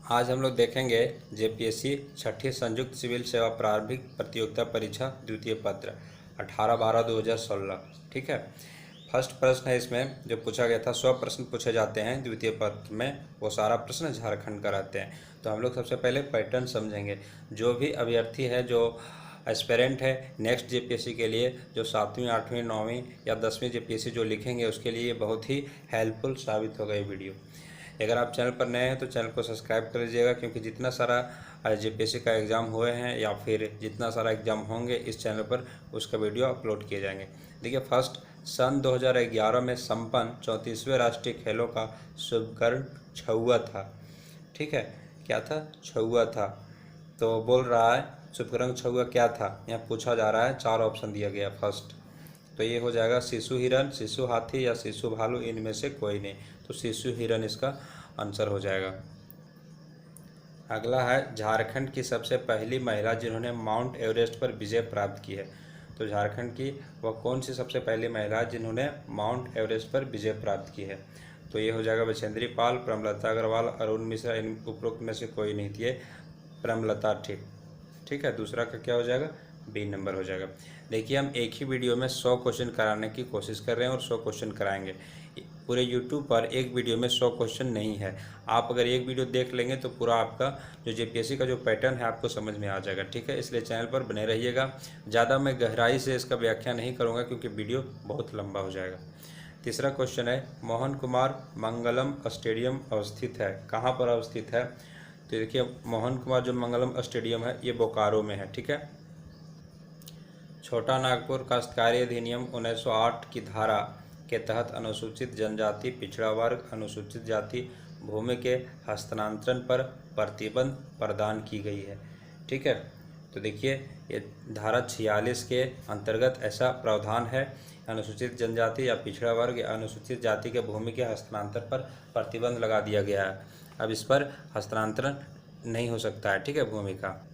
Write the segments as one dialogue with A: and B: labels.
A: आज हम लोग देखेंगे जेपीएससी छठी संयुक्त सिविल सेवा प्रारंभिक प्रतियोगिता परीक्षा द्वितीय पत्र 18/12/2016। ठीक है। फर्स्ट प्रश्न है इसमें जो पूछा गया था। 100 प्रश्न पूछे जाते हैं द्वितीय पत्र में, वो सारा प्रश्न झारखंड का रहते हैं। तो हम लोग सबसे पहले पैटर्न समझेंगे। जो भी अभ्यर्थी है, जो एस्पेरेंट है नेक्स्ट जेपीएससी के लिए, जो 7वीं 8वीं 9वीं या 10वीं जेपीएससी जो लिखेंगे, उसके लिए बहुत ही हेल्पफुल साबित होगा ये वीडियो। अगर आप चैनल पर नए हैं तो चैनल को सब्सक्राइब कर लीजिएगा, क्योंकि जितना सारा जेपीएससी का एग्ज़ाम हुए हैं या फिर जितना सारा एग्ज़ाम होंगे इस चैनल पर उसका वीडियो अपलोड किए जाएंगे। देखिए, फर्स्ट, सन 2011 में संपन्न 34वें राष्ट्रीय खेलों का शुभकर्ण छुआ था। ठीक है, क्या था? छुआ था। तो बोल रहा है शुभकर्ण छुआ क्या था, यहाँ पूछा जा रहा है। 4 ऑप्शन दिया गया। फर्स्ट तो ये हो जाएगा शिशु हिरन, शिशु हाथी या शिशु भालू, इनमें से कोई नहीं। तो शिशु हिरन इसका आंसर हो जाएगा। अगला है झारखंड की सबसे पहली महिला जिन्होंने माउंट एवरेस्ट पर विजय प्राप्त की है। तो झारखंड की वह कौन सी सबसे पहली महिला जिन्होंने माउंट एवरेस्ट पर विजय प्राप्त की है? तो ये हो जाएगा बछेंद्री पाल, प्रेमलता अग्रवाल, अरुण मिश्रा, इन उपरोक्त में से कोई नहीं थी। ये प्रेमलता थी। ठीक है, दूसरा का क्या हो जाएगा? बी नंबर हो जाएगा। देखिए, हम एक ही वीडियो में 100 क्वेश्चन कराने की कोशिश कर रहे हैं और 100 क्वेश्चन कराएंगे। पूरे YouTube पर एक वीडियो में 100 क्वेश्चन नहीं है। आप अगर एक वीडियो देख लेंगे तो पूरा आपका जो जेपीएससी का जो पैटर्न है आपको समझ में आ जाएगा। ठीक है, इसलिए चैनल पर बने रहिएगा। ज़्यादा मैं गहराई से इसका व्याख्या नहीं करूँगा, क्योंकि वीडियो बहुत लंबा हो जाएगा। तीसरा क्वेश्चन है, मोहन कुमार मंगलम स्टेडियम अवस्थित है, कहाँ पर अवस्थित है? तो देखिए, मोहन कुमार जो मंगलम स्टेडियम है ये बोकारो में है। ठीक है। छोटा नागपुर काश्तकारी अधिनियम 1908 की धारा के तहत अनुसूचित जनजाति, पिछड़ा वर्ग, अनुसूचित जाति भूमि के हस्तांतरण पर प्रतिबंध प्रदान की गई है। ठीक है, तो देखिए, ये धारा 46 के अंतर्गत ऐसा प्रावधान है, अनुसूचित जनजाति या पिछड़ा वर्ग या अनुसूचित जाति के भूमि के हस्तांतरण पर प्रतिबंध लगा दिया गया है। अब इस पर हस्तांतरण नहीं हो सकता है। ठीक है, भूमि का।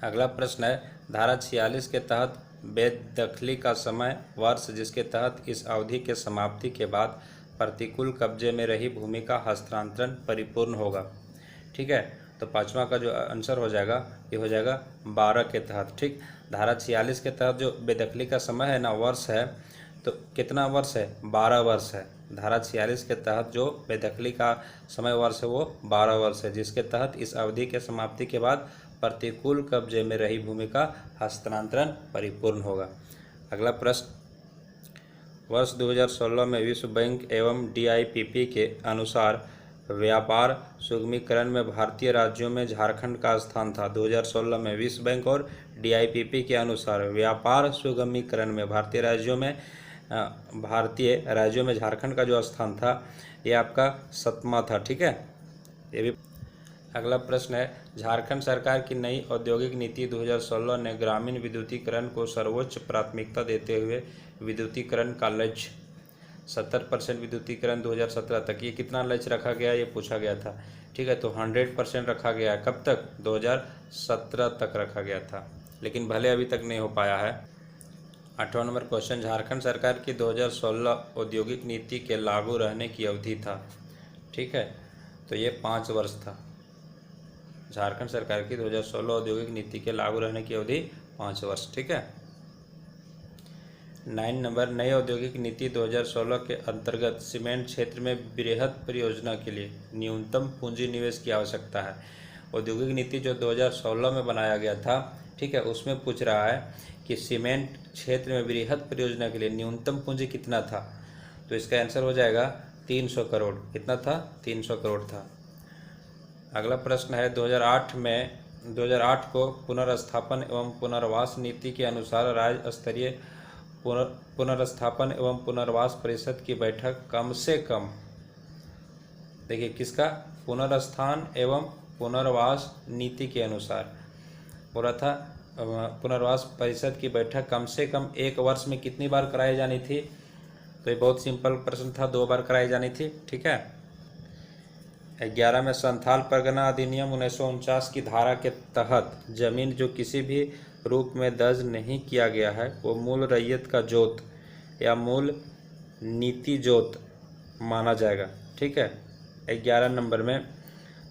A: अगला प्रश्न है, धारा 46 के तहत बेदखली का समय वर्ष जिसके तहत इस अवधि के समाप्ति के बाद प्रतिकूल कब्जे में रही भूमि का हस्तांतरण परिपूर्ण होगा। ठीक है, तो पाँचवा का जो आंसर हो जाएगा ये हो जाएगा 12 के तहत। ठीक, धारा 46 के तहत जो बेदखली का समय है ना, वर्ष है, तो कितना वर्ष है? 12 वर्ष है। धारा 46 के तहत जो बेदखली का समय वर्ष है वो 12 वर्ष है, जिसके तहत इस अवधि के समाप्ति के बाद प्रतिकूल कब्जे में रही भूमि का हस्तांतरण परिपूर्ण होगा। अगला प्रश्न, वर्ष 2016 में विश्व बैंक एवं DIPP के अनुसार व्यापार सुगमीकरण में भारतीय राज्यों में झारखंड का स्थान था। 2016 में विश्व बैंक और DIPP के अनुसार व्यापार सुगमीकरण में भारतीय राज्यों में झारखंड का जो स्थान था ये आपका 7वां था। ठीक है, ये भी। अगला प्रश्न है, झारखंड सरकार की नई औद्योगिक नीति 2016 ने ग्रामीण विद्युतीकरण को सर्वोच्च प्राथमिकता देते हुए विद्युतीकरण का लक्ष्य 70% विद्युतीकरण 2017 तक, ये कितना लक्ष्य रखा गया ये पूछा गया था। ठीक है, तो 100% रखा गया है। कब तक? 2017 तक रखा गया था, लेकिन भले अभी तक नहीं हो पाया है। 8वां नंबर क्वेश्चन, झारखंड सरकार की 2016 औद्योगिक नीति के लागू रहने की अवधि था। ठीक है, तो ये 5 वर्ष था। झारखंड सरकार की 2016 औद्योगिक नीति के लागू रहने की अवधि 5 वर्ष। ठीक है। 9 नंबर, नई औद्योगिक नीति 2016 के अंतर्गत सीमेंट क्षेत्र में बृहद परियोजना के लिए न्यूनतम पूंजी निवेश की आवश्यकता है। औद्योगिक नीति जो 2016 में बनाया गया था, ठीक है, उसमें पूछ रहा है कि सीमेंट क्षेत्र में बृहद परियोजना के लिए न्यूनतम पूंजी कितना था? तो इसका आंसर हो जाएगा 300 करोड़। कितना था? 300 करोड़ था। अगला प्रश्न है, 2008 को पुनर्स्थापन एवं पुनर्वास नीति के अनुसार राज्य स्तरीय पुनर्स्थापन एवं पुनर्वास परिषद की बैठक कम से कम, देखिए किसका? पुनर्स्थान एवं पुनर्वास नीति के अनुसार बोला था। पुनर्वास परिषद की बैठक कम से कम 1 वर्ष में कितनी बार कराई जानी थी? तो ये बहुत सिंपल प्रश्न था, 2 बार कराई जानी थी। ठीक है। 11 में संथाल परगना अधिनियम 1949 की धारा के तहत जमीन जो किसी भी रूप में दर्ज नहीं किया गया है वो मूल रैयत का जोत या मूल नीति जोत माना जाएगा। ठीक है। 11 नंबर में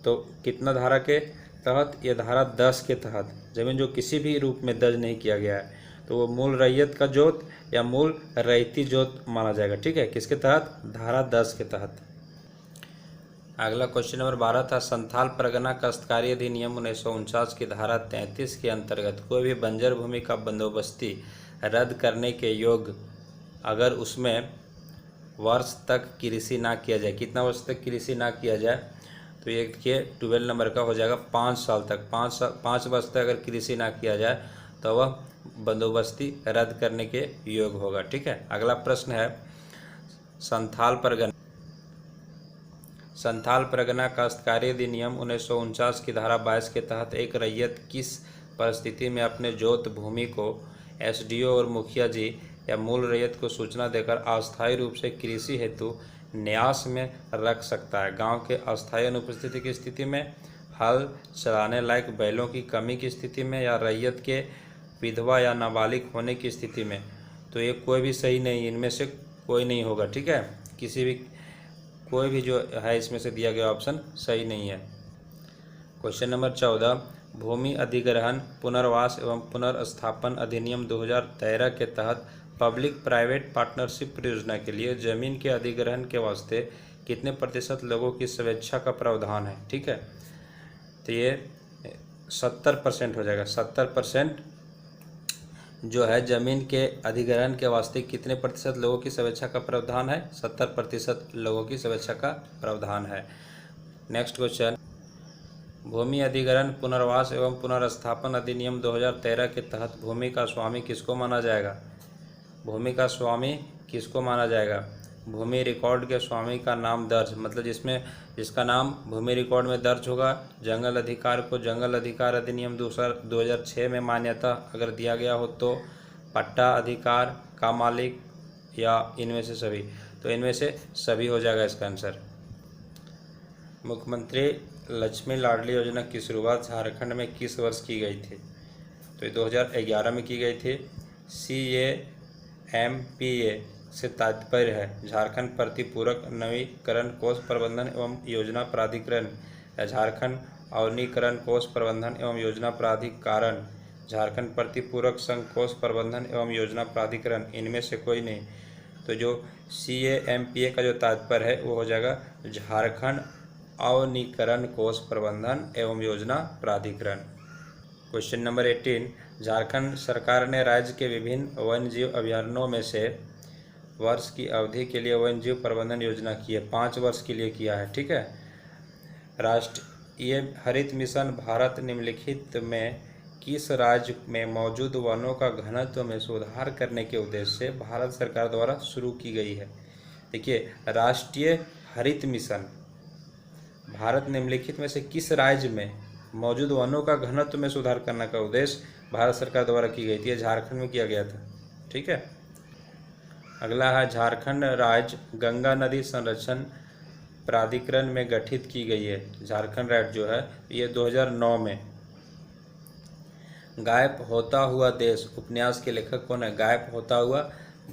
A: तो कितना धारा के तहत? ये धारा 10 के तहत। जमीन जो किसी भी रूप में दर्ज नहीं किया गया है तो वो मूल रैयत का जोत या मूल रैयती जोत माना जाएगा। ठीक है, किसके तहत? धारा 10 के तहत। अगला क्वेश्चन नंबर 12 था, संथाल परगना काश्तकारी अधिनियम 1949 की धारा 33 के अंतर्गत कोई भी बंजर भूमि का बंदोबस्ती रद्द करने के योग्य अगर उसमें वर्ष तक कृषि ना किया जाए। कितना वर्ष तक कृषि ना किया जाए? तो ये देखिए 12 नंबर का हो जाएगा 5 साल तक। 5 वर्ष तक अगर कृषि ना किया जाए तो वह बंदोबस्ती रद्द करने के योग्य होगा। ठीक है, अगला प्रश्न है, संथाल परगना काश्तकारी अधिनियम 1949 की धारा 22 के तहत एक रैयत किस परिस्थिति में अपने जोत भूमि को एसडीओ और मुखिया जी या मूल रैयत को सूचना देकर अस्थायी रूप से कृषि हेतु न्यास में रख सकता है? गांव के अस्थायी अनुपस्थिति की स्थिति में, हल चलाने लायक बैलों की कमी की स्थिति में, या रैयत के विधवा या नाबालिग होने की स्थिति में? तो ये कोई भी सही नहीं, इनमें से कोई नहीं होगा। ठीक है, कोई भी जो है इसमें से दिया गया ऑप्शन सही नहीं है। क्वेश्चन नंबर 14, भूमि अधिग्रहण पुनर्वास एवं पुनर्स्थापन अधिनियम 2013 के तहत पब्लिक प्राइवेट पार्टनरशिप परियोजना के लिए जमीन के अधिग्रहण के वास्ते कितने प्रतिशत लोगों की स्वेच्छा का प्रावधान है? ठीक है, तो ये 70% हो जाएगा। 70% जो है जमीन के अधिग्रहण के वास्ते कितने प्रतिशत लोगों की स्वेच्छा का प्रावधान है? 70% लोगों की स्वेच्छा का प्रावधान है। नेक्स्ट क्वेश्चन, भूमि अधिग्रहण पुनर्वास एवं पुनर्स्थापन अधिनियम 2013 के तहत भूमि का स्वामी किसको माना जाएगा? भूमि का स्वामी किसको माना जाएगा? भूमि रिकॉर्ड के स्वामी का नाम दर्ज, मतलब जिसका नाम भूमि रिकॉर्ड में दर्ज होगा। जंगल अधिकार को जंगल अधिकार अधिनियम 2006 में मान्यता अगर दिया गया हो तो। पट्टा अधिकार का मालिक, या इनमें से सभी? तो इनमें से सभी हो जाएगा इसका आंसर। मुख्यमंत्री लक्ष्मी लाडली योजना की शुरुआत झारखंड में किस वर्ष की गई थी? तो ये 2011 में की गई थी। CAMPA से तात्पर्य है झारखंड प्रतिपूरक नवीकरण कोष प्रबंधन एवं योजना प्राधिकरण, या झारखंड अवनीकरण कोष प्रबंधन एवं योजना प्राधिकरण, झारखंड प्रतिपूरक संघ कोष प्रबंधन एवं योजना प्राधिकरण, इनमें से कोई नहीं। तो जो CAMPA का जो तात्पर्य है वो हो जाएगा झारखंड अवनीकरण कोष प्रबंधन एवं योजना प्राधिकरण। क्वेश्चन नंबर 18, झारखंड सरकार ने राज्य के विभिन्न वन्यजीव अभयारण्यों में से वर्ष की अवधि के लिए वन्यजीव प्रबंधन योजना की है। 5 वर्ष के लिए किया है। ठीक है, राष्ट्रीय हरित मिशन भारत निम्नलिखित में किस राज्य में मौजूद वनों का घनत्व में सुधार करने के उद्देश्य से भारत सरकार द्वारा शुरू की गई है? देखिए, राष्ट्रीय हरित मिशन भारत निम्नलिखित में से किस राज्य में मौजूद वनों का घनत्व में सुधार करने का उद्देश्य भारत सरकार द्वारा की गई थी? झारखंड में किया गया था। ठीक है, अगला है, झारखंड राज्य गंगा नदी संरक्षण प्राधिकरण में गठित की गई है। झारखंड राज्य जो है ये 2009 में। गायब होता हुआ देश उपन्यास के लेखक कौन है? गायब होता हुआ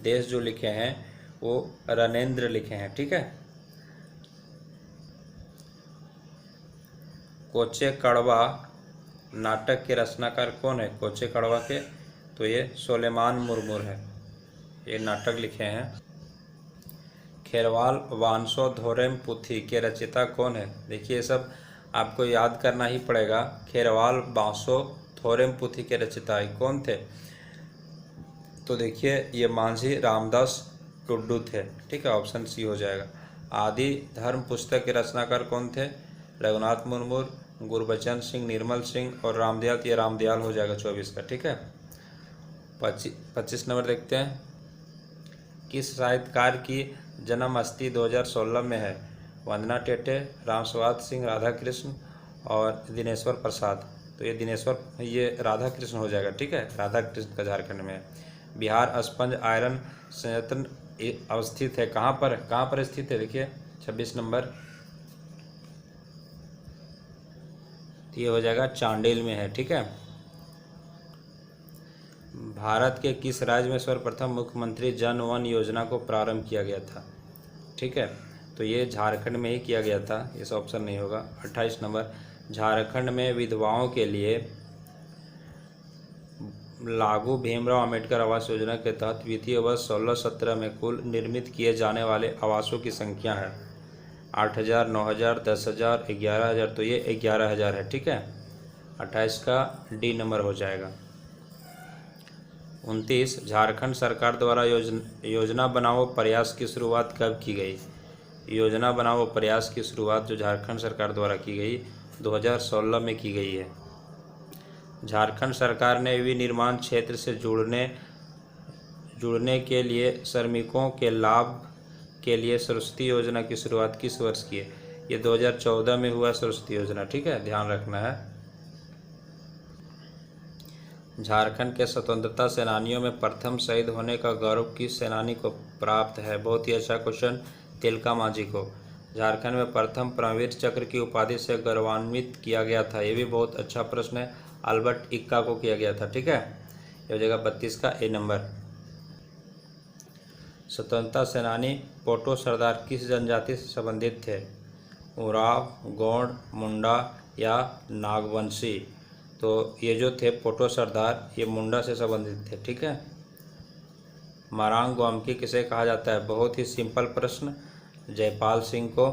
A: देश जो लिखे हैं वो रणेंद्र लिखे हैं। ठीक है, कोचे कड़वा नाटक के रचनाकार कौन है? कोचे कड़वा के, तो ये सोलेमान मुर्मू है, ये नाटक लिखे हैं। खेरवाल वांसो धोरेम पुथी के रचयिता कौन है? देखिए, ये सब आपको याद करना ही पड़ेगा। खेरवाल बांसो थोरेम पुथी के रचयिता कौन थे? तो देखिए, ये मांझी रामदास टुड्डू थे। ठीक है, ऑप्शन सी हो जाएगा। आदि धर्म पुस्तक के रचनाकार कौन थे? रघुनाथ मुर्मू, गुरबचन सिंह, निर्मल सिंह और रामदयाल। ये रामदयाल हो जाएगा 24 का। ठीक है, 25 नंबर देखते हैं, किस साहित्यकार की जन्मस्थली 2016 में है? वंदना टेटे, रामस्वाद सिंह, राधा कृष्ण और दिनेश्वर प्रसाद। तो ये राधा कृष्ण हो जाएगा। ठीक है, राधा कृष्ण का झारखंड में है। बिहार स्पंज आयरन संयंत्र अवस्थित है कहाँ पर स्थित है? देखिए 26 नंबर, ये हो जाएगा चांडिल में है। ठीक है, भारत के किस राज्य में सर्वप्रथम मुख्यमंत्री जन वन योजना को प्रारंभ किया गया था? ठीक है, तो ये झारखंड में ही किया गया था, इस ऑप्शन नहीं होगा। 28 नंबर, झारखंड में विधवाओं के लिए लागू भीमराव अंबेडकर आवास योजना के तहत वित्तीय वर्ष 16-17 में कुल निर्मित किए जाने वाले आवासों की संख्या है 8,000, 9,000, 10,000, 11,000। तो ये 11,000 है, ठीक है। 28 का डी नंबर हो जाएगा। 29, झारखंड सरकार द्वारा योजना बनाओ प्रयास की शुरुआत कब की गई? योजना बनाओ प्रयास की शुरुआत जो झारखंड सरकार द्वारा की गई 2016 में की गई है। झारखंड सरकार ने विनिर्माण क्षेत्र से जुड़ने के लिए श्रमिकों के लाभ के लिए सरस्वती योजना की शुरुआत किस वर्ष की है? ये 2014 में हुआ सरस्वती योजना, ठीक है, ध्यान रखना है। झारखंड के स्वतंत्रता सेनानियों में प्रथम शहीद होने का गौरव किस सेनानी को प्राप्त है? बहुत ही अच्छा क्वेश्चन, तिलका मांझी को। झारखंड में प्रथम परमवीर चक्र की उपाधि से गौरवान्वित किया गया था। ये भी बहुत अच्छा प्रश्न है, अल्बर्ट इक्का को किया गया था, ठीक है। ये हो जाएगा 32 का ए नंबर। स्वतंत्रता सेनानी पोटो सरदार किस जनजाति से संबंधित थे? उराव, गोंड, मुंडा या नागवंशी? तो ये जो थे पोटो सरदार, ये मुंडा से संबंधित थे, ठीक है। मरांग गोमकी किसे कहा जाता है? बहुत ही सिंपल प्रश्न, जयपाल सिंह को।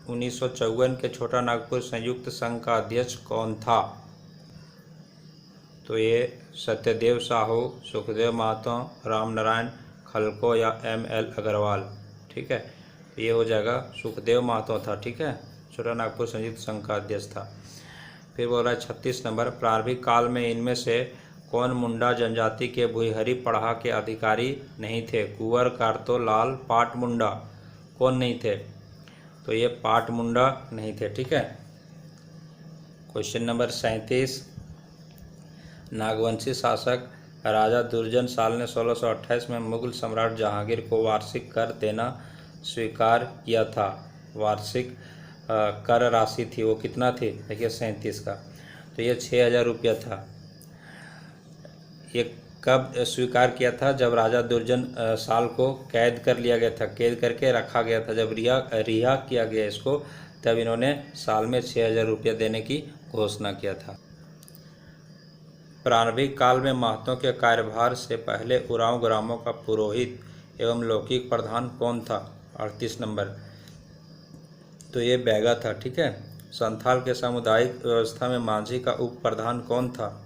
A: 1954 के छोटा नागपुर संयुक्त संघ का अध्यक्ष कौन था? तो ये सत्यदेव साहू, सुखदेव महतो, रामनारायण खलको या ML अग्रवाल, ठीक है। तो ये हो जाएगा सुखदेव महतो था, ठीक है, छोटा नागपुर संयुक्त संघ का अध्यक्ष था। फिर बोल रहा है 36 नंबर, प्रारंभिक काल में इनमें से कौन मुंडा जनजाति के भुईहरी पढ़ा के अधिकारी नहीं थे? कुंवर, कार्तो, लाल, पाट मुंडा कौन नहीं थे? तो ये पाट मुंडा नहीं थे, ठीक है। क्वेश्चन नंबर 37, नागवंशी शासक राजा दुर्जन साल ने 1628 में मुगल सम्राट जहांगीर को वार्षिक कर देना स्वीकार किया था। वार्षिक कर राशि थी वो कितना थी? देखिए 37 का। तो ये 6,000 रुपया था। ये कब स्वीकार किया था? जब राजा दुर्जन साल को कैद कर लिया गया था, कैद करके रखा गया था। जब रिहा किया गया इसको, तब इन्होंने साल में 6,000 रुपया देने की घोषणा किया था। प्रारंभिक काल में महतों के कार्यभार से पहले उरांव ग्रामों का पुरोहित एवं लौकिक प्रधान कौन था? 38 नंबर। तो ये बैगा था, ठीक है। संथाल के सामुदायिक व्यवस्था में मांझी का उप प्रधान कौन था?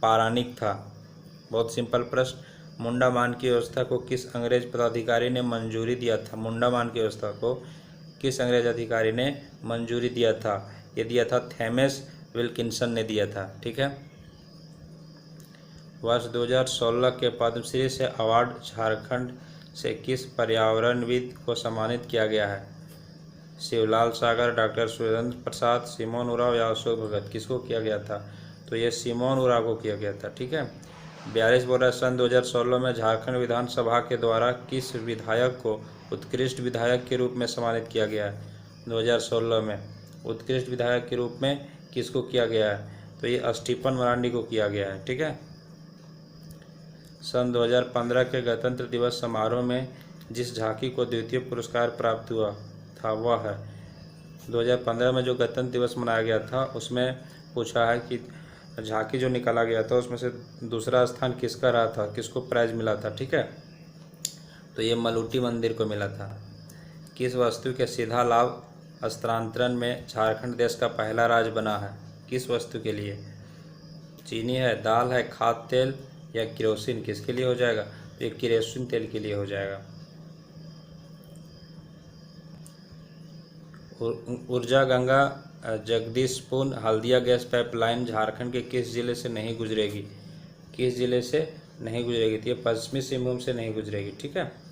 A: पारानिक था। बहुत सिंपल प्रश्न, मुंडामान की व्यवस्था को किस अंग्रेज पदाधिकारी ने मंजूरी दिया था? मुंडामान की व्यवस्था को किस अंग्रेज अधिकारी ने मंजूरी दिया था? ये दिया था थॉमस विल्किंसन ने दिया था, ठीक है। वर्ष 2016 के पद्मश्री से अवार्ड झारखंड से किस पर्यावरणविद को सम्मानित किया गया है? शिवलाल सागर, डॉक्टर सुरेंद्र प्रसाद, सिमोन उराव या अशोक भगत? किसको किया गया था? तो ये सिमोन उराव को किया गया था, ठीक है। 42 बोल रहा है, सन 2016 में झारखंड विधानसभा के द्वारा किस विधायक को उत्कृष्ट विधायक के रूप में सम्मानित किया गया है? 2016 में उत्कृष्ट विधायक के रूप में किसको किया गया है? तो ये स्टीफन मरांडी को किया गया है, ठीक है। सन 2015 के गणतंत्र दिवस समारोह में जिस झांकी को द्वितीय पुरस्कार प्राप्त हुआ था वह है? 2015 में जो गणतंत्र दिवस मनाया गया था उसमें पूछा है कि झांकी जो निकाला गया था उसमें से दूसरा स्थान किसका रहा था, किसको प्राइज मिला था, ठीक है। तो ये मलूटी मंदिर को मिला था। किस वस्तु के सीधा लाभ हस्तांतरण में झारखंड देश का पहला राज्य बना है? किस वस्तु के लिए? चीनी है, दाल है, खाद्य तेल या केरोसिन? किसके लिए हो जाएगा? तो ये केरोसिन तेल के लिए हो जाएगा। ऊर्जा गंगा जगदीशपुर हल्दिया गैस पाइपलाइन झारखंड के किस जिले से नहीं गुजरेगी? किस जिले से नहीं गुजरेगी? तो ये पश्चिमी सिंहभूम से नहीं गुजरेगी, ठीक है।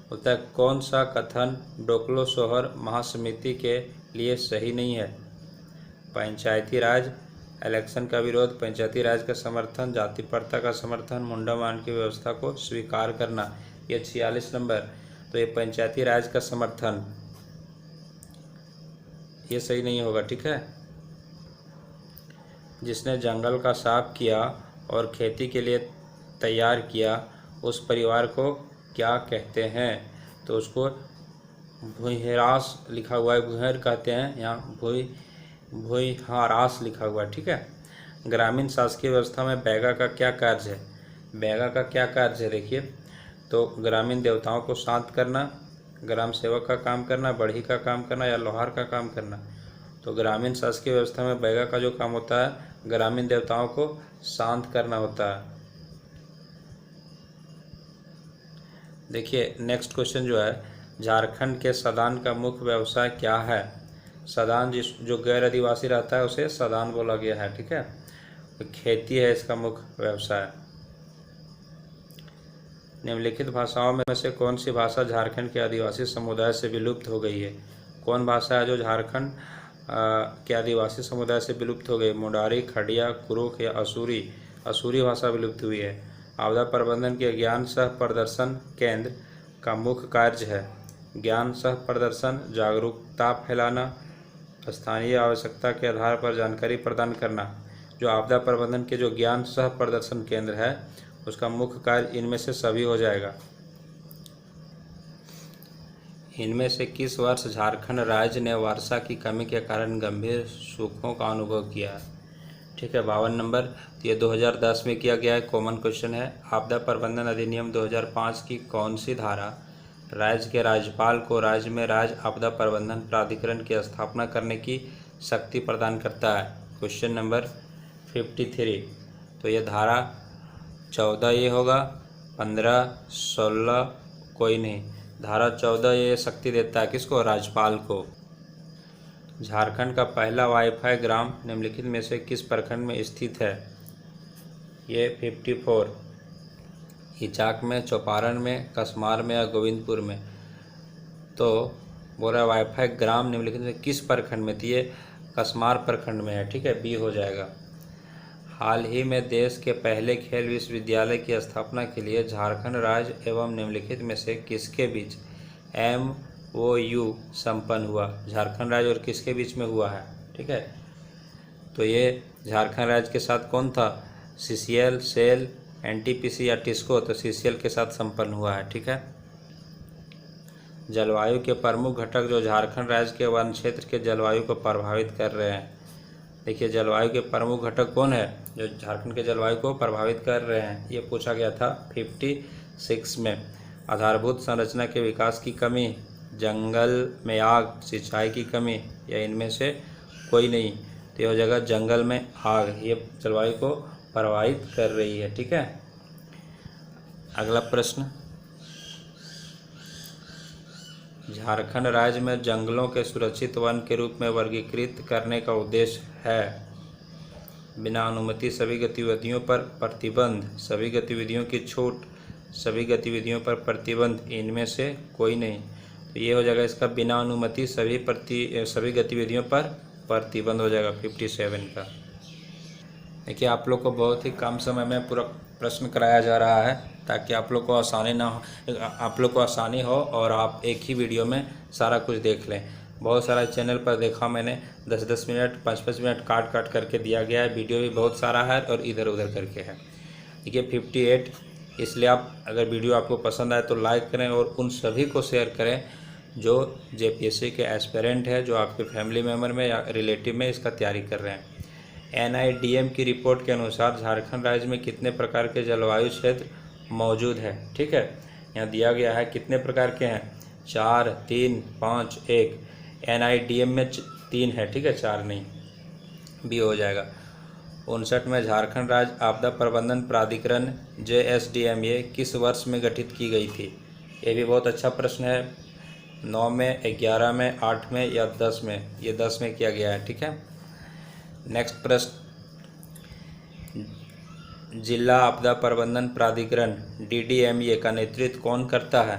A: बोलता है कौन सा कथन डोकलो सोहर महासमिति के लिए सही नहीं है? पंचायती राज, इलेक्शन का विरोध, पंचायती राज का समर्थन, जाति प्रथा का समर्थन, मुंडामान की व्यवस्था को स्वीकार करना। ये 46 नंबर। तो ये पंचायती राज का समर्थन, ये सही नहीं होगा, ठीक है। जिसने जंगल का साफ किया और खेती के लिए तैयार किया उस परिवार को क्या कहते हैं? तो उसको भूइंहारास लिखा हुआ है, भूइंहार कहते हैं, यहाँ भूइंहारास लिखा हुआ है, ठीक है। ग्रामीण शासकीय व्यवस्था में बैगा का क्या कार्य है? बैगा का क्या कार्य है देखिए, तो ग्रामीण देवताओं को शांत करना, ग्राम सेवक का काम करना, बढ़ई का काम करना या लोहार का काम करना। तो ग्रामीण शासकीय व्यवस्था में बैगा का जो काम होता है ग्रामीण देवताओं को शांत करना होता है। देखिए नेक्स्ट क्वेश्चन जो है, झारखंड के सदान का मुख्य व्यवसाय क्या है? सदान जो गैर आदिवासी रहता है उसे सदान बोला गया है, ठीक है। तो खेती है इसका मुख्य व्यवसाय। निम्नलिखित भाषाओं में से कौन सी भाषा झारखंड के आदिवासी समुदाय से विलुप्त हो गई है? कौन भाषा है जो झारखंड के आदिवासी समुदाय से विलुप्त हो गई? मुंडारी, खड़िया, कुरुख या असूरी? असूरी भाषा विलुप्त हुई है। आपदा प्रबंधन के ज्ञान सह प्रदर्शन केंद्र का मुख्य कार्य है। ज्ञान सह प्रदर्शन, जागरूकता फैलाना, स्थानीय आवश्यकता के आधार पर जानकारी प्रदान करना। जो आपदा प्रबंधन के जो ज्ञान सह प्रदर्शन केंद्र है उसका मुख्य कार्य इनमें से सभी हो जाएगा। इनमें से किस वर्ष झारखंड राज्य ने वर्षा की कमी के कारण गंभीर सूखों का अनुभव किया है? ठीक है, 52 नंबर। तो ये 2010 में किया गया है, कॉमन क्वेश्चन है। आपदा प्रबंधन अधिनियम 2005 की कौन सी धारा राज्य के राज्यपाल को राज्य में राज्य आपदा प्रबंधन प्राधिकरण की स्थापना करने की शक्ति प्रदान करता है? Question number 53। तो ये धारा 14 ये होगा, 15, 16 कोई नहीं। धारा 14 ये शक्ति देता है किसको? राज्यपाल को। झारखंड का पहला वाईफाई ग्राम निम्नलिखित में से किस प्रखंड में स्थित है? ये 54। इचाक में, चौपारण में, कसमार में या गोविंदपुर में? तो बोल रहा वाईफाई ग्राम निम्नलिखित में किस प्रखंड में? तो ये कसमार प्रखंड में है, ठीक है, बी हो जाएगा। हाल ही में देश के पहले खेल विश्वविद्यालय की स्थापना के लिए झारखंड राज्य एवं निम्नलिखित में से किसके बीच MOU संपन्न हुआ? झारखंड राज्य और किसके बीच में हुआ है? ठीक है, तो ये झारखंड राज्य के साथ कौन था? CCL, सेल, NTPC या टिस्को? तो CCL के साथ संपन्न हुआ है, ठीक है। जलवायु के प्रमुख घटक जो झारखंड राज्य के वन क्षेत्र के जलवायु को प्रभावित कर रहे हैं। देखिए जलवायु के प्रमुख घटक कौन है जो झारखंड के जलवायु को प्रभावित कर रहे हैं? ये पूछा गया था 56 में। आधारभूत संरचना के विकास की कमी, जंगल में आग, सिंचाई की कमी या इनमें से कोई नहीं? तो यह जगह जंगल में आग ये जलवायु को प्रभावित कर रही है, ठीक है। अगला प्रश्न, झारखंड राज्य में जंगलों के सुरक्षित वन के रूप में वर्गीकृत करने का उद्देश्य है? बिना अनुमति सभी गतिविधियों पर प्रतिबंध, सभी गतिविधियों की छूट, सभी गतिविधियों पर प्रतिबंध, इनमें से कोई नहीं? तो ये हो जाएगा इसका बिना अनुमति सभी गतिविधियों पर प्रतिबंध हो जाएगा 57 का। देखिए आप लोग को बहुत ही कम समय में पूरा प्रश्न कराया जा रहा है ताकि आप लोग को आसानी हो और आप एक ही वीडियो में सारा कुछ देख लें। बहुत सारा चैनल पर देखा मैंने 10-10 मिनट 5-5 मिनट काट करके दिया गया है, वीडियो भी बहुत सारा है और इधर उधर करके है। देखिए 58, इसलिए आप अगर वीडियो आपको पसंद आए तो लाइक करें और उन सभी को शेयर करें जो JPSC के एस्पिरेंट है, जो आपके फैमिली मेम्बर में या रिलेटिव में इसका तैयारी कर रहे हैं। NIDM की रिपोर्ट के अनुसार झारखंड राज्य में कितने प्रकार के जलवायु क्षेत्र मौजूद है? ठीक है, यहाँ दिया गया है कितने प्रकार के हैं? 4, 3, 5, 1। NIDM में 3 है, ठीक है, 4 नहीं, बी हो जाएगा। 59 में झारखंड राज्य आपदा प्रबंधन प्राधिकरण JSDMA किस वर्ष में गठित की गई थी? ये भी बहुत अच्छा प्रश्न है। 9 में, 11 में, 8 में या 10 में? ये 10 में किया गया है, ठीक है। नेक्स्ट प्रश्न, जिला आपदा प्रबंधन प्राधिकरण DDMA का नेतृत्व कौन करता है?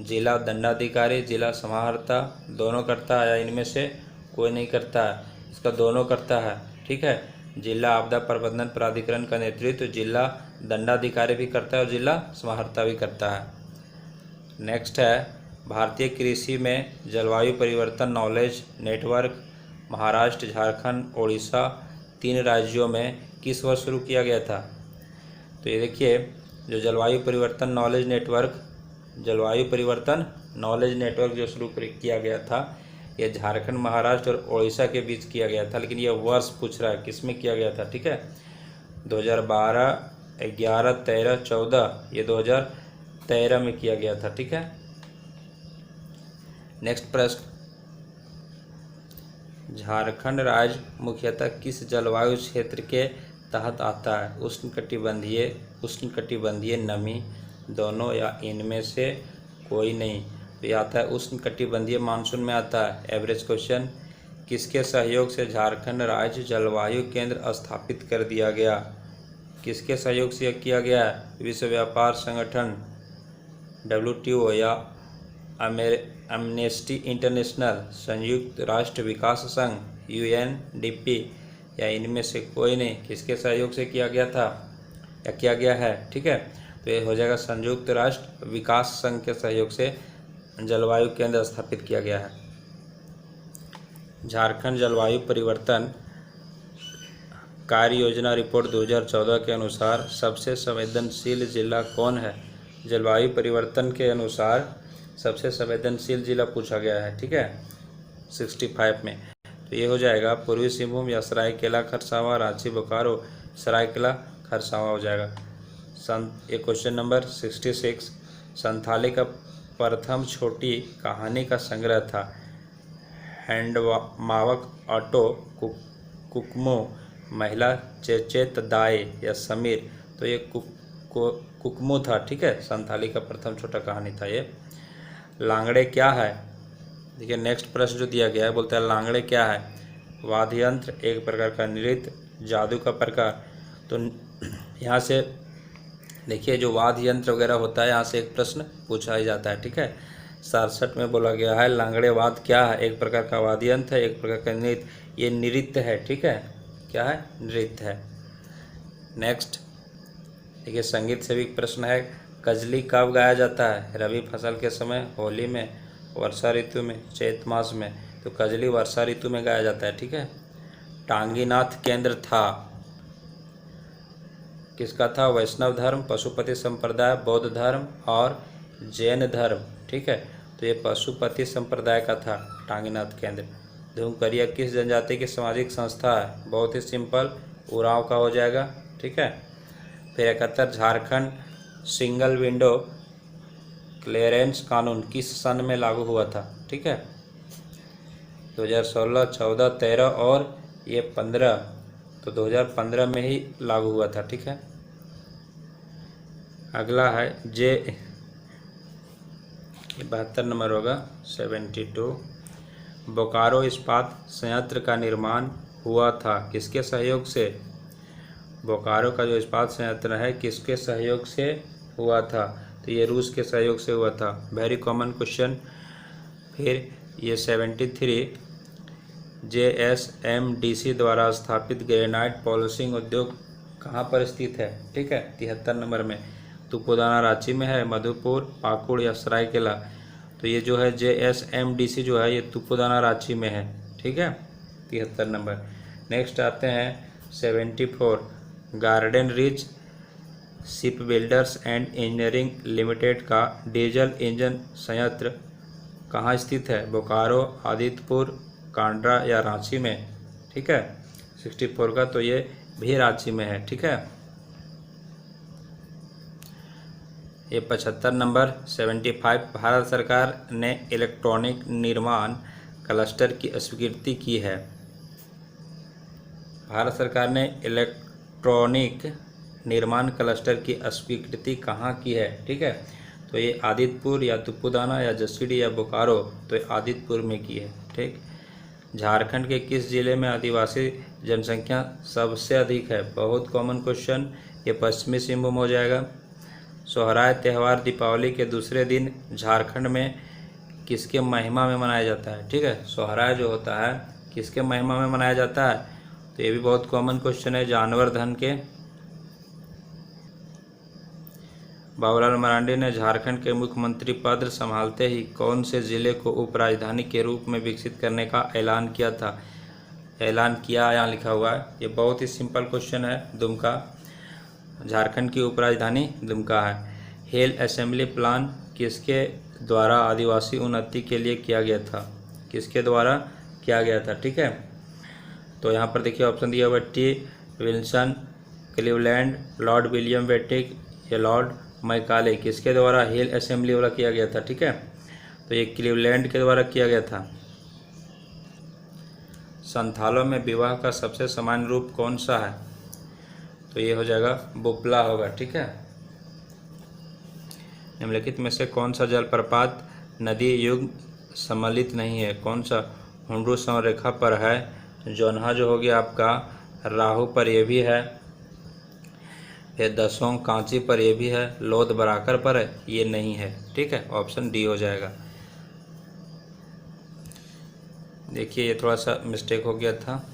A: जिला दंडाधिकारी, जिला समाहर्ता, दोनों करता है या इनमें से कोई नहीं करता है? इसका दोनों करता है, ठीक है। जिला आपदा प्रबंधन प्राधिकरण का नेतृत्व जिला दंडाधिकारी भी करता है और जिला समाहर्ता भी करता है। नेक्स्ट है, भारतीय कृषि में जलवायु परिवर्तन नॉलेज नेटवर्क महाराष्ट्र, झारखंड, ओडिशा 3 राज्यों में किस वर्ष शुरू किया गया था? तो ये देखिए जो जलवायु परिवर्तन नॉलेज नेटवर्क जो शुरू किया गया था, ये झारखंड, महाराष्ट्र और उड़ीसा के बीच किया गया था। लेकिन ये वर्ष पूछ रहा है किस में किया गया था, ठीक है। 2012, 11, 13, 14, ये 2013 में किया गया था, ठीक है। नेक्स्ट प्रश्न, झारखंड राज्य मुख्यतः किस जलवायु क्षेत्र के तहत आता है? उष्णकटिबंधीय, नमी, दोनों या इनमें से कोई नहीं? तो ये आता है उष्णकटिबंधीय मानसून में आता है। एवरेज क्वेश्चन, किसके सहयोग से झारखंड राज्य जलवायु केंद्र स्थापित कर दिया गया? किसके सहयोग से किया गया है? विश्व व्यापार संगठन WTO या एमनेस्टी इंटरनेशनल, संयुक्त राष्ट्र विकास संघ UNDP या इनमें से कोई नहीं? किसके सहयोग से किया गया था या किया गया है, ठीक है। तो ये हो जाएगा संयुक्त राष्ट्र विकास संघ के सहयोग से जलवायु केंद्र स्थापित किया गया है। झारखंड जलवायु परिवर्तन कार्य योजना रिपोर्ट 2014 के अनुसार सबसे संवेदनशील जिला कौन है? जलवायु परिवर्तन के अनुसार सबसे संवेदनशील जिला पूछा गया है, ठीक है, 65 में। तो ये हो जाएगा पूर्वी सिंहभूम या सरायकेला खरसावां, रांची, बोकारो, सरायकेला खरसावां हो जाएगा। ये क्वेश्चन नंबर 66, संथाली का प्रथम छोटी कहानी का संग्रह था हैंडमावक ऑटो कुकमो, महिला चेचेत दाए या समीर? तो ये कुकमो था, ठीक है। संथाली का प्रथम छोटा कहानी था ये। लांगड़े क्या है? देखिए नेक्स्ट प्रश्न जो दिया गया है, बोलता है लांगड़े क्या है? वाद्य यंत्र, एक प्रकार का नृत्य, जादू का प्रकार। तो यहाँ से देखिए जो वाद्य यंत्र वगैरह होता है, यहाँ से एक प्रश्न पूछा ही जाता है, ठीक है। 67 में बोला गया है लांगड़े वाद्य क्या है? एक प्रकार का वाद्य यंत्र है, एक प्रकार का नृत्य। ये नृत्य है, ठीक है। क्या है? नृत्य है। नेक्स्ट देखिए संगीत से भी प्रश्न है, कजली कब गाया जाता है? रबी फसल के समय, होली में, वर्षा ऋतु में, चैत मास में? तो कजली वर्षा ऋतु में गाया जाता है, ठीक है। टांगीनाथ केंद्र था किसका था? वैष्णव धर्म, पशुपति संप्रदाय, बौद्ध धर्म और जैन धर्म, ठीक है। तो ये पशुपति संप्रदाय का था टांगीनाथ केंद्र। धूमकरिया किस जनजाति की सामाजिक संस्था है? बहुत ही सिंपल, उरांव का हो जाएगा, ठीक है। फिर 71, झारखंड सिंगल विंडो क्लियरेंस कानून किस सन में लागू हुआ था? ठीक है, 2016, 14, 13 और ये 15, तो 2015 में ही लागू हुआ था। ठीक है, अगला है 72 नंबर होगा 72। बोकारो इस्पात संयंत्र का निर्माण हुआ था किसके सहयोग से? बोकारो का जो इस्पात संयंत्र है किसके सहयोग से हुआ था? तो ये रूस के सहयोग से हुआ था। Very common question. फिर ये 73 JSMDC द्वारा स्थापित ग्रेनाइट पॉलिशिंग उद्योग कहाँ पर स्थित है? ठीक है, 73 नंबर में। तुपुदाना रांची में है, मधुपुर, पाकुड़ या सरायकेला? तो ये जो है JSMDC जो है ये तुपुदाना रांची में है। ठीक है, 73 नंबर। नेक्स्ट आते हैं 74 garden rich ship builders and engineering limited का डीजल इंजन संयंत्र कहाँ स्थित है? बोकारो, आदित्यपुर, कांड्रा या रांची में? ठीक है, 64 का तो ये भी रांची में है। ठीक है, ये 75 नंबर 75 भारत सरकार ने इलेक्ट्रॉनिक निर्माण क्लस्टर की स्वीकृति की है। भारत सरकार ने इलेक्ट्रॉनिक निर्माण क्लस्टर की स्वीकृति कहाँ की है? ठीक है, तो ये आदित्यपुर या तुपुदाना या जसीडीह या बोकारो? तो ये आदित्यपुर में की है। ठीक, झारखंड के किस जिले में आदिवासी जनसंख्या सबसे अधिक है? बहुत कॉमन क्वेश्चन। ये पश्चिमी सिंहभूम हो जाएगा। सोहराय त्यौहार दीपावली के दूसरे दिन झारखंड में किसके महिमा में मनाया जाता है? ठीक है, सोहराय जो होता है किसके महिमा में मनाया जाता है? तो ये भी बहुत कॉमन क्वेश्चन है। जानवर धन के। बाबूलाल मरांडी ने झारखंड के मुख्यमंत्री पद संभालते ही कौन से जिले को उपराजधानी के रूप में विकसित करने का ऐलान किया था? ऐलान किया यहाँ लिखा हुआ है। ये बहुत ही सिंपल क्वेश्चन है। दुमका। झारखंड की उपराजधानी दुमका है। हेल असेंबली प्लान किसके द्वारा आदिवासी उन्नति के लिए किया गया था? किसके द्वारा किया गया था? ठीक है, तो यहाँ पर देखिए ऑप्शन दिया हुआ T Wilson, Cleveland, lord William Bentinck या लॉर्ड मैकाले। किसके द्वारा हेल असेंबली वाला किया गया था? ठीक है, तो ये क्लीवलैंड के द्वारा किया गया था। संथालों में विवाह का सबसे सामान्य रूप कौन सा है? तो ये हो जाएगा बुपला होगा। ठीक है, निम्नलिखित में से कौन सा जलप्रपात नदी युग सम्मिलित नहीं है? कौन सा? हुंडरू समरेखा पर है, जोन्हा जो हो गया आपका राहु पर ये भी है, फिर दसों कांची पर ये भी है, लोध बराकर पर है, ये नहीं है। ठीक है, ऑप्शन डी हो जाएगा। देखिए ये थोड़ा सा मिस्टेक हो गया था।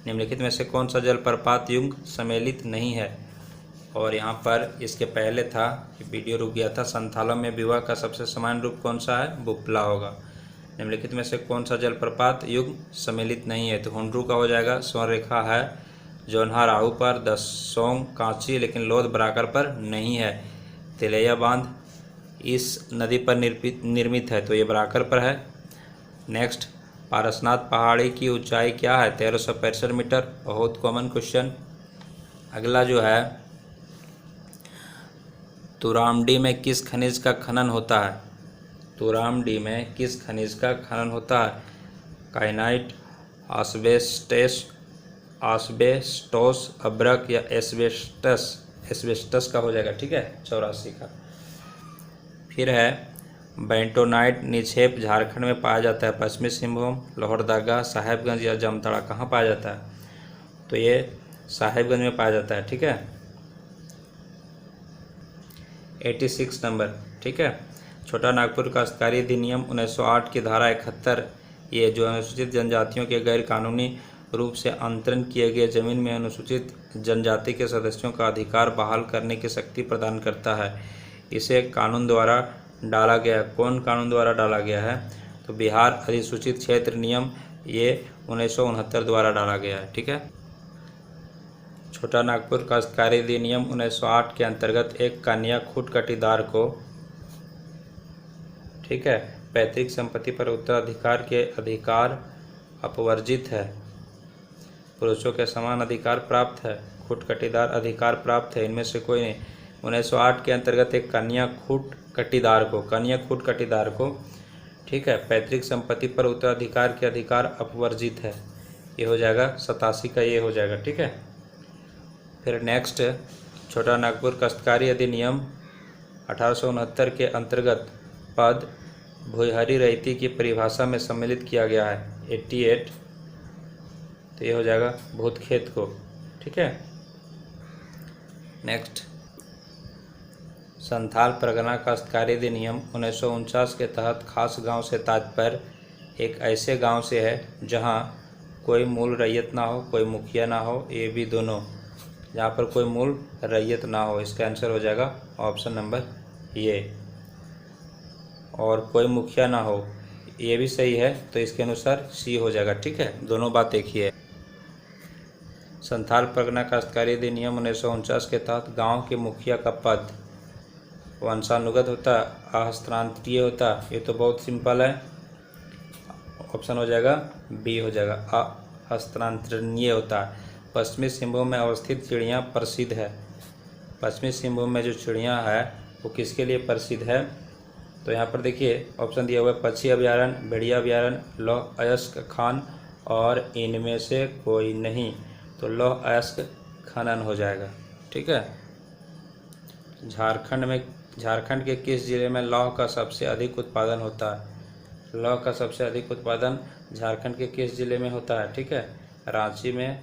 A: निम्नलिखित में से कौन सा जलप्रपात युग सम्मिलित नहीं है? और यहाँ पर इसके पहले था, वीडियो रुक गया था। संथालों में विवाह का सबसे सामान्य रूप कौन सा है? बुपला होगा। निम्नलिखित में से कौन सा जलप्रपात युग सम्मिलित नहीं है? तो हुंडरू का हो जाएगा, स्वर्णरेखा है, जोन्हा राहु पर, दसोंग कांची लेकिन लोध बराकर पर नहीं है। तिलैया बांध इस नदी पर निर्मित है, तो ये बराकर पर है। नेक्स्ट, पारसनाथ पहाड़ी की ऊंचाई क्या है? 1365 मीटर। बहुत कॉमन क्वेश्चन। अगला जो है, तुरामडी में किस खनिज का खनन होता है? तुरामडी में किस खनिज का खनन होता है? काइनाइट, आस्बेस्टोस, अब्रक या एस्बेस्टस? एस्बेस्टस का हो जाएगा। ठीक है, 84 का। फिर है बेंटोनाइट निक्षेप झारखंड में पाया जाता है? पश्चिमी सिंहभूम, लोहरदगा, साहेबगंज या जामताड़ा? कहाँ पाया जाता है? तो ये साहेबगंज में पाया जाता है। ठीक है, 86 नंबर। ठीक है, छोटा नागपुर काश्तकारी अधिनियम 1908 की धारा 71 ये जो अनुसूचित जनजातियों के गैर कानूनी रूप से अंतरण किए गए जमीन में अनुसूचित जनजाति के सदस्यों का अधिकार बहाल करने की शक्ति प्रदान करता है। इसे कानून द्वारा डाला गया। कौन कानून द्वारा डाला गया है? तो बिहार अधिसूचित क्षेत्र नियम, ये 1969 द्वारा डाला गया है। ठीक है, छोटा नागपुर काश्तकारी अधिनियम 1908 के अंतर्गत एक कन्या खूट कटीदार को, ठीक है, पैतृक संपत्ति पर उत्तराधिकार के अधिकार अपवर्जित है। पुरुषों के समान अधिकार प्राप्त है, खूट कटीदार अधिकार प्राप्त है, इनमें से कोई नहीं। 1908 के अंतर्गत एक कन्या खूट कटीदार को, ठीक है, पैतृक संपत्ति पर उत्तराधिकार के अधिकार अपवर्जित है। ये हो जाएगा 87 का, ये हो जाएगा। ठीक है, फिर नेक्स्ट, छोटा नागपुर काश्तकारी अधिनियम 1869 के अंतर्गत पद भुईहरी रैयती की परिभाषा में सम्मिलित किया गया है 88, तो ये हो जाएगा भूत खेत को। ठीक है, नेक्स्ट, संथाल परगना काश्तकारी अधिनियम 1949 के तहत खास गांव से तात्पर्य एक ऐसे गांव से है जहां कोई मूल रैयत ना हो, कोई मुखिया ना हो, ये भी दोनों, जहाँ पर कोई मूल रैयत ना हो। इसका आंसर हो जाएगा ऑप्शन नंबर ये। और कोई मुखिया ना हो, ये भी सही है, तो इसके अनुसार सी हो जाएगा। ठीक है, दोनों बात देखिए। संथाल परगना काश्तकारी अधिनियम 1949 के तहत गांव के मुखिया का पद वंशानुगत होता, अहस्तांतरीय होता। ये तो बहुत सिंपल है, ऑप्शन हो जाएगा बी हो जाएगा, अहस्तांतरणीय होता है। पश्चिमी सिंहभूम में अवस्थित चिड़िया प्रसिद्ध है। पश्चिमी सिंहभूम में जो चिड़िया है वो किसके लिए प्रसिद्ध है? तो यहाँ पर देखिए ऑप्शन दिया हुआ है, पक्षी अभयारण्य, भेड़िया अभयारण्य, लौह अयस्क खान और इनमें से कोई नहीं। तो लौह अयस्क खनन हो जाएगा। ठीक है, झारखंड के किस जिले में लौह का सबसे अधिक उत्पादन होता है? लौह का सबसे अधिक उत्पादन झारखंड के किस जिले में होता है? ठीक है, रांची में,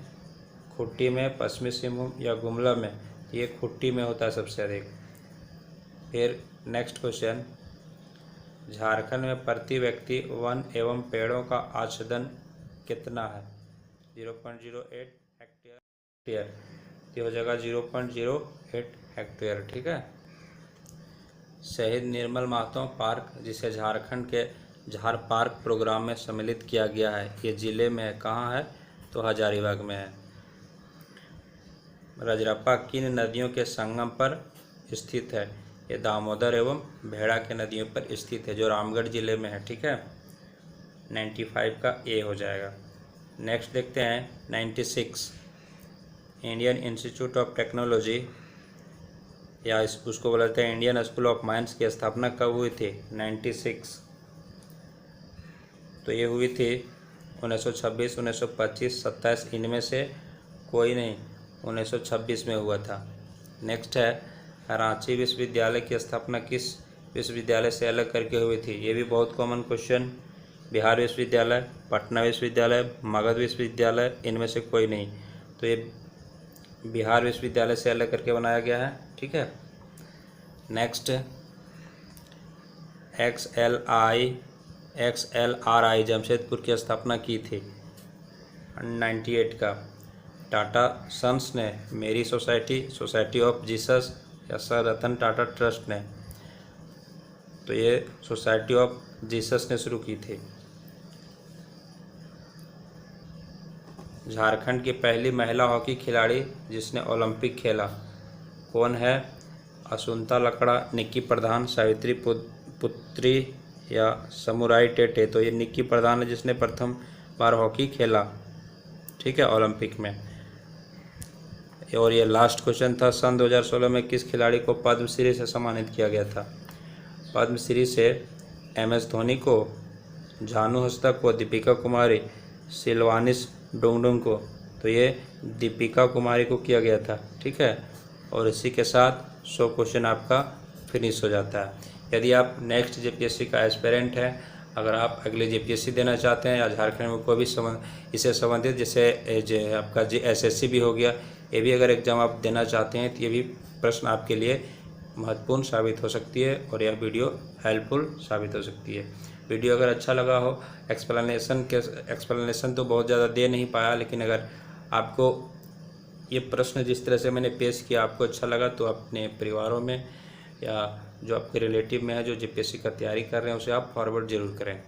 A: खूंटी में, पश्चिमी सिंहभूम या गुमला में? ये खूंटी में होता है सबसे अधिक। फिर नेक्स्ट क्वेश्चन, झारखंड में प्रति व्यक्ति वन एवं पेड़ों का आच्छादन कितना है? 0.08 हेक्टेयर। ये हो जाएगा 0.08 हेक्टेयर। ठीक है, शहीद निर्मल महतो पार्क, जिसे झारखंड के झार पार्क प्रोग्राम में सम्मिलित किया गया है, ये जिले में है। कहाँ है? तो हजारीबाग में है। रजरप्पा किन नदियों के संगम पर स्थित है? ये दामोदर एवं भेड़ा के नदियों पर स्थित है, जो रामगढ़ जिले में है। ठीक है, 95 का ए हो जाएगा। नेक्स्ट देखते हैं 96, इंडियन इंस्टीट्यूट ऑफ टेक्नोलॉजी या उसको बोलते हैं इंडियन स्कूल ऑफ माइंस की स्थापना कब हुई थी? 96। तो ये हुई थी 1926, 1925, 27, इनमें से कोई नहीं, 1926 में हुआ था। नेक्स्ट है रांची विश्वविद्यालय की स्थापना किस विश्वविद्यालय से अलग करके हुई थी? ये भी बहुत कॉमन क्वेश्चन। बिहार विश्वविद्यालय, पटना विश्वविद्यालय, मगध विश्वविद्यालय, इनमें से कोई नहीं। तो ये बिहार विश्वविद्यालय से अलग करके बनाया गया है। ठीक है, नेक्स्ट XLRI जमशेदपुर की स्थापना की थी 98 का। टाटा सन्स ने, मेरी सोसाइटी, सोसाइटी ऑफ जीसस या सर रतन टाटा ट्रस्ट ने? तो ये सोसाइटी ऑफ जीसस ने शुरू की थी। झारखंड की पहली महिला हॉकी खिलाड़ी जिसने ओलंपिक खेला कौन है? असुंता लकड़ा, निक्की प्रधान, सावित्री पुत्री या समुराई टेटे? तो ये निक्की प्रधान है जिसने प्रथम बार हॉकी खेला। ठीक है, ओलंपिक में। और ये लास्ट क्वेश्चन था, सन 2016 में किस खिलाड़ी को पद्मश्री से सम्मानित किया गया था? पद्मश्री से MS धोनी को, झानू हंसदा को, दीपिका कुमारी, सिलवानिस डोंगडोंग को? तो ये दीपिका कुमारी को किया गया था। ठीक है, और इसी के साथ 100 क्वेश्चन आपका फिनिश हो जाता है। यदि आप नेक्स्ट JPSC का एस्पिरेंट है, अगर आप अगले JPSC देना चाहते हैं या झारखंड में कोई भी इससे संबंधित, जैसे आपका SSC भी हो गया, ये भी अगर एग्ज़ाम आप देना चाहते हैं तो ये भी प्रश्न आपके लिए महत्वपूर्ण साबित हो सकती है और यह वीडियो हेल्पफुल साबित हो सकती है। वीडियो अगर अच्छा लगा हो, एक्सप्लेनेशन तो बहुत ज़्यादा दे नहीं पाया, लेकिन अगर आपको ये प्रश्न जिस तरह से मैंने पेश किया आपको अच्छा लगा तो अपने परिवारों में या जो आपके रिलेटिव में है जो JPSC का तैयारी कर रहे हैं उसे आप फॉरवर्ड ज़रूर करें।